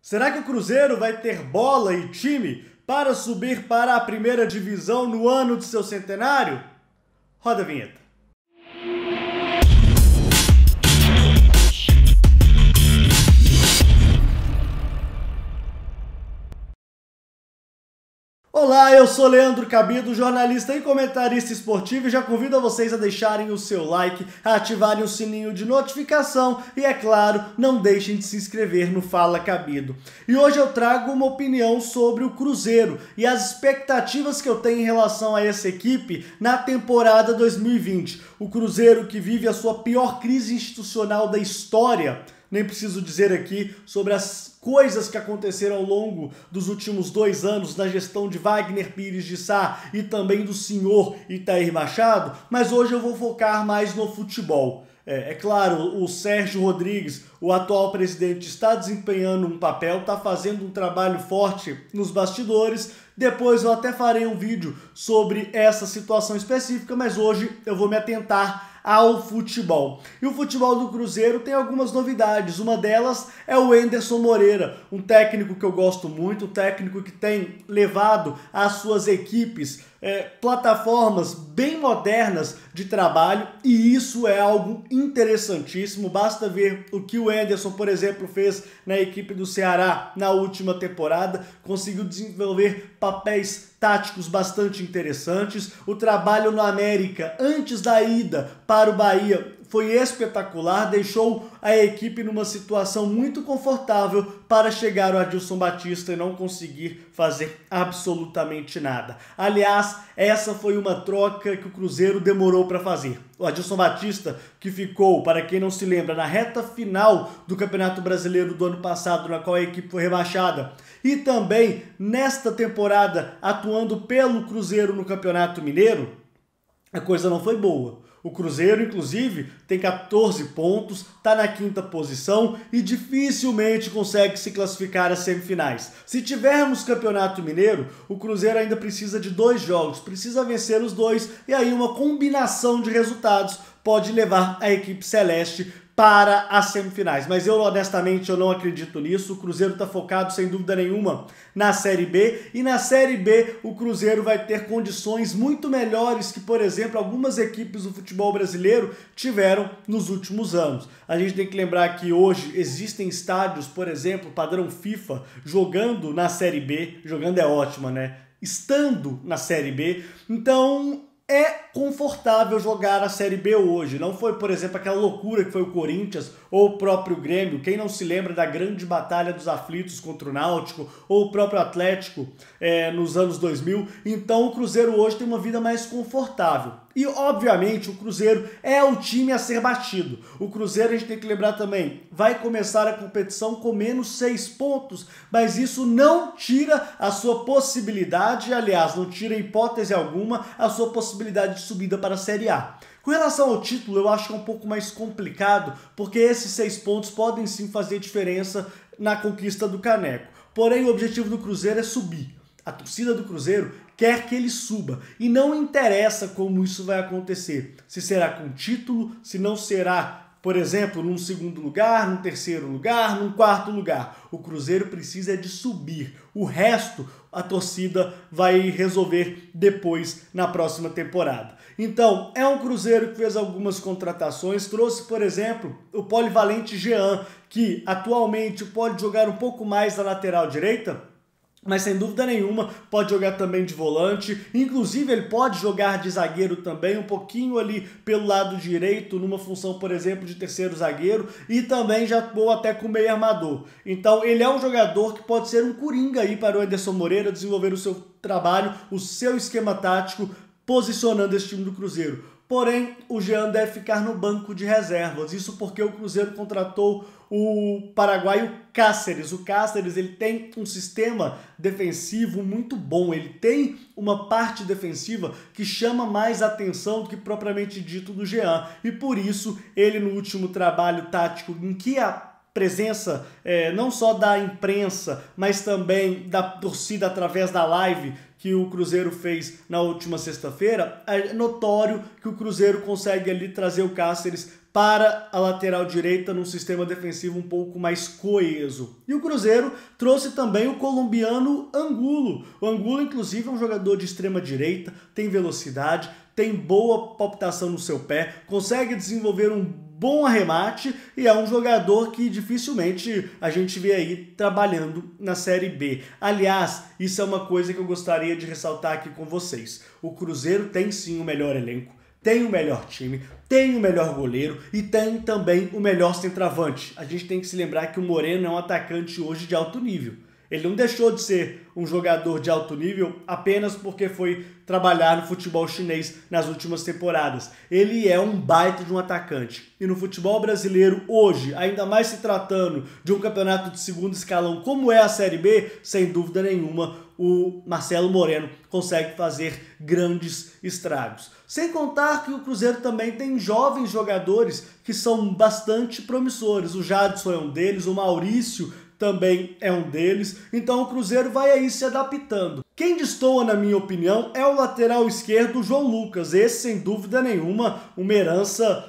Será que o Cruzeiro vai ter bola e time para subir para a primeira divisão no ano de seu centenário? Roda a vinheta. Olá, eu sou Leandro Cabido, jornalista e comentarista esportivo, e já convido a vocês a deixarem o seu like, a ativarem o sininho de notificação e, é claro, não deixem de se inscrever no Fala Cabido. E hoje eu trago uma opinião sobre o Cruzeiro e as expectativas que eu tenho em relação a essa equipe na temporada 2020. O Cruzeiro que vive a sua pior crise institucional da história. Nem preciso dizer aqui sobre as coisas que aconteceram ao longo dos últimos 2 anos na gestão de Wagner Pires de Sá e também do senhor Itair Machado, mas hoje eu vou focar mais no futebol. É claro, o Sérgio Rodrigues, o atual presidente, está desempenhando um papel, está fazendo um trabalho forte nos bastidores. Depois eu até farei um vídeo sobre essa situação específica, mas hoje eu vou me atentar ao futebol. E o futebol do Cruzeiro tem algumas novidades. Uma delas é o Enderson Moreira, um técnico que eu gosto muito, um técnico que tem levado às suas equipes plataformas bem modernas de trabalho, e isso é algo interessantíssimo. Basta ver o que o Enderson, por exemplo, fez na equipe do Ceará na última temporada, conseguiu desenvolver papéis táticos bastante interessantes. O trabalho no América antes da ida para o Bahia foi espetacular, deixou a equipe numa situação muito confortável para chegar ao Adilson Batista e não conseguir fazer absolutamente nada. Aliás, essa foi uma troca que o Cruzeiro demorou para fazer. O Adilson Batista, que ficou, para quem não se lembra, na reta final do Campeonato Brasileiro do ano passado, na qual a equipe foi rebaixada, e também nesta temporada atuando pelo Cruzeiro no Campeonato Mineiro, a coisa não foi boa. O Cruzeiro, inclusive, tem 14 pontos, está na 5ª posição e dificilmente consegue se classificar às semifinais. Se tivermos Campeonato Mineiro, o Cruzeiro ainda precisa de 2 jogos, precisa vencer os 2, e aí uma combinação de resultados pode levar a equipe celeste para as semifinais. Mas eu, honestamente, eu não acredito nisso. O Cruzeiro está focado, sem dúvida nenhuma, na Série B. E na Série B, o Cruzeiro vai ter condições muito melhores que, por exemplo, algumas equipes do futebol brasileiro tiveram nos últimos anos. A gente tem que lembrar que hoje existem estádios, por exemplo, padrão FIFA, jogando na Série B. Jogando é ótima, né? Estando na Série B. Então é confortável jogar a Série B hoje. Não foi, por exemplo, aquela loucura que foi o Corinthians ou o próprio Grêmio. Quem não se lembra da grande batalha dos aflitos contra o Náutico ou o próprio Atlético nos anos 2000. Então o Cruzeiro hoje tem uma vida mais confortável. E, obviamente, o Cruzeiro é o time a ser batido. O Cruzeiro, a gente tem que lembrar também, vai começar a competição com menos 6 pontos, mas isso não tira a sua possibilidade, aliás, não tira hipótese alguma a sua possibilidade de subida para a Série A. Com relação ao título, eu acho que é um pouco mais complicado, porque esses 6 pontos podem sim fazer diferença na conquista do caneco. Porém, o objetivo do Cruzeiro é subir. A torcida do Cruzeiro quer que ele suba, e não interessa como isso vai acontecer. Se será com título, se não será, por exemplo, num 2º lugar, num 3º lugar, num 4º lugar. O Cruzeiro precisa de subir. O resto a torcida vai resolver depois na próxima temporada. Então, é um Cruzeiro que fez algumas contratações, trouxe, por exemplo, o polivalente Jean, que atualmente pode jogar um pouco mais na lateral direita, mas sem dúvida nenhuma pode jogar também de volante, inclusive ele pode jogar de zagueiro também, um pouquinho ali pelo lado direito, numa função, por exemplo, de 3º zagueiro, e também já atuou até com meio armador. Então ele é um jogador que pode ser um coringa aí para o Enderson Moreira desenvolver o seu trabalho, o seu esquema tático, posicionando esse time do Cruzeiro. Porém, o Jean deve ficar no banco de reservas. Isso porque o Cruzeiro contratou o paraguaio Cáceres. O Cáceres, ele tem um sistema defensivo muito bom. Ele tem uma parte defensiva que chama mais atenção do que propriamente dito do Jean. E por isso, ele no último trabalho tático em que a presença não só da imprensa, mas também da torcida através da live que o Cruzeiro fez na última sexta-feira, é notório que o Cruzeiro consegue ali trazer o Cáceres para a lateral direita num sistema defensivo um pouco mais coeso. E o Cruzeiro trouxe também o colombiano Angulo. O Angulo, inclusive, é um jogador de extrema direita, tem velocidade, tem boa palpitação no seu pé, consegue desenvolver um bom arremate e é um jogador que dificilmente a gente vê aí trabalhando na Série B. Aliás, isso é uma coisa que eu gostaria de ressaltar aqui com vocês. O Cruzeiro tem sim o melhor elenco, tem o melhor time, tem o melhor goleiro e tem também o melhor centroavante. A gente tem que se lembrar que o Moreno é um atacante hoje de alto nível. Ele não deixou de ser um jogador de alto nível apenas porque foi trabalhar no futebol chinês nas últimas temporadas. Ele é um baita de um atacante. E no futebol brasileiro hoje, ainda mais se tratando de um campeonato de segundo escalão como é a Série B, sem dúvida nenhuma, o Marcelo Moreno consegue fazer grandes estragos. Sem contar que o Cruzeiro também tem jovens jogadores que são bastante promissores. O Jadson é um deles, o Maurício também é um deles, então o Cruzeiro vai aí se adaptando. Quem destoa, na minha opinião, é o lateral esquerdo, João Lucas. Esse, sem dúvida nenhuma, uma herança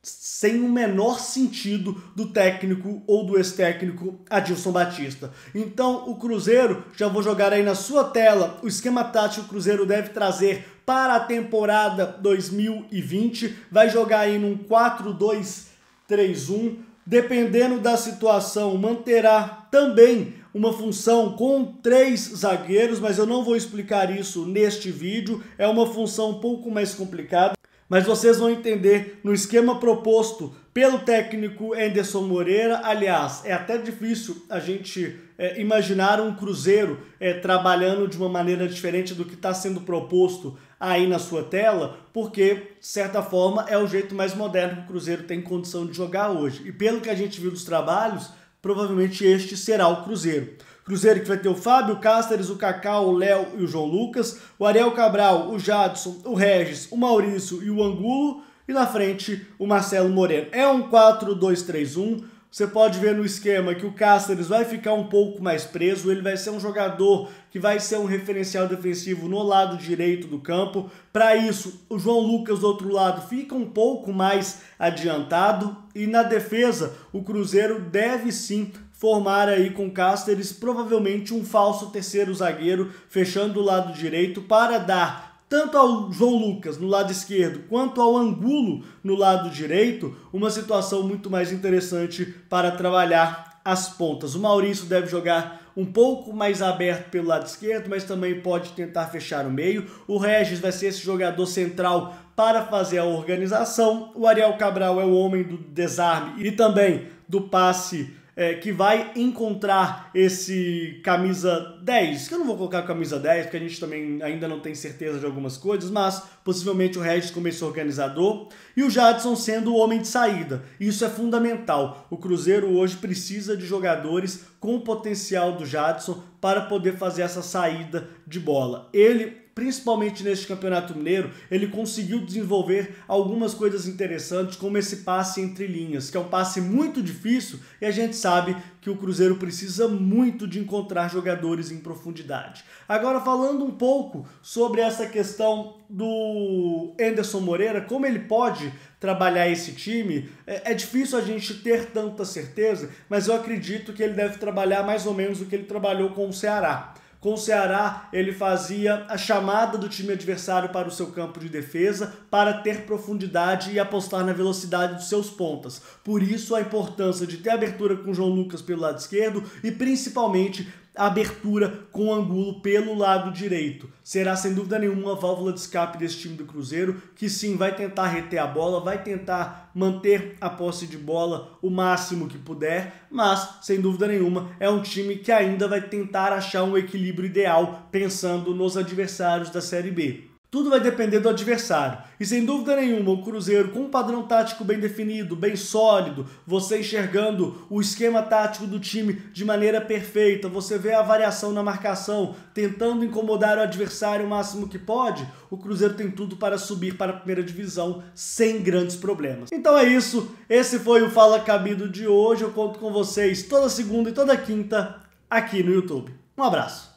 sem o menor sentido do técnico ou do ex-técnico Adilson Batista. Então o Cruzeiro, já vou jogar aí na sua tela o esquema tático que o Cruzeiro deve trazer para a temporada 2020. Vai jogar aí num 4-2-3-1. Dependendo da situação, manterá também uma função com 3 zagueiros, mas eu não vou explicar isso neste vídeo. É uma função um pouco mais complicada, mas vocês vão entender no esquema proposto pelo técnico Anderson Moreira. Aliás, é até difícil a gente imaginar um Cruzeiro trabalhando de uma maneira diferente do que está sendo proposto aí na sua tela, porque, de certa forma, é o jeito mais moderno que o Cruzeiro tem condição de jogar hoje. E pelo que a gente viu dos trabalhos, provavelmente este será o Cruzeiro. Cruzeiro que vai ter o Fábio, o Cáceres, o Kaká, o Léo e o João Lucas, o Ariel Cabral, o Jadson, o Regis, o Maurício e o Angulo, e na frente o Marcelo Moreno. É um 4-2-3-1. Você pode ver no esquema que o Cáceres vai ficar um pouco mais preso, ele vai ser um jogador que vai ser um referencial defensivo no lado direito do campo. Para isso, o João Lucas do outro lado fica um pouco mais adiantado e na defesa o Cruzeiro deve sim formar aí com Cáceres provavelmente um falso terceiro zagueiro, fechando o lado direito para dar tanto ao João Lucas no lado esquerdo quanto ao Angulo no lado direito, uma situação muito mais interessante para trabalhar as pontas. O Maurício deve jogar um pouco mais aberto pelo lado esquerdo, mas também pode tentar fechar o meio. O Regis vai ser esse jogador central para fazer a organização. O Ariel Cabral é o homem do desarme e também do passe que vai encontrar esse camisa 10, que eu não vou colocar camisa 10, porque a gente também ainda não tem certeza de algumas coisas, mas possivelmente o Regis como esse organizador, e o Jadson sendo o homem de saída. Isso é fundamental. O Cruzeiro hoje precisa de jogadores com o potencial do Jadson para poder fazer essa saída de bola. Ele, principalmente neste Campeonato Mineiro, ele conseguiu desenvolver algumas coisas interessantes, como esse passe entre linhas, que é um passe muito difícil e a gente sabe que o Cruzeiro precisa muito de encontrar jogadores em profundidade. Agora, falando um pouco sobre essa questão do Anderson Moreira, como ele pode trabalhar esse time, é difícil a gente ter tanta certeza, mas eu acredito que ele deve trabalhar mais ou menos o que ele trabalhou com o Ceará. Com o Ceará, ele fazia a chamada do time adversário para o seu campo de defesa para ter profundidade e apostar na velocidade dos seus pontas. Por isso, a importância de ter abertura com o João Lucas pelo lado esquerdo e, principalmente, a abertura com o Angulo pelo lado direito. Será, sem dúvida nenhuma, a válvula de escape desse time do Cruzeiro, que sim, vai tentar reter a bola, vai tentar manter a posse de bola o máximo que puder, mas, sem dúvida nenhuma, é um time que ainda vai tentar achar um equilíbrio ideal, pensando nos adversários da Série B. Tudo vai depender do adversário. E sem dúvida nenhuma, o Cruzeiro com um padrão tático bem definido, bem sólido, você enxergando o esquema tático do time de maneira perfeita, você vê a variação na marcação, tentando incomodar o adversário o máximo que pode, o Cruzeiro tem tudo para subir para a primeira divisão sem grandes problemas. Então é isso, esse foi o Fala Cabido de hoje, eu conto com vocês toda segunda e toda quinta aqui no YouTube. Um abraço!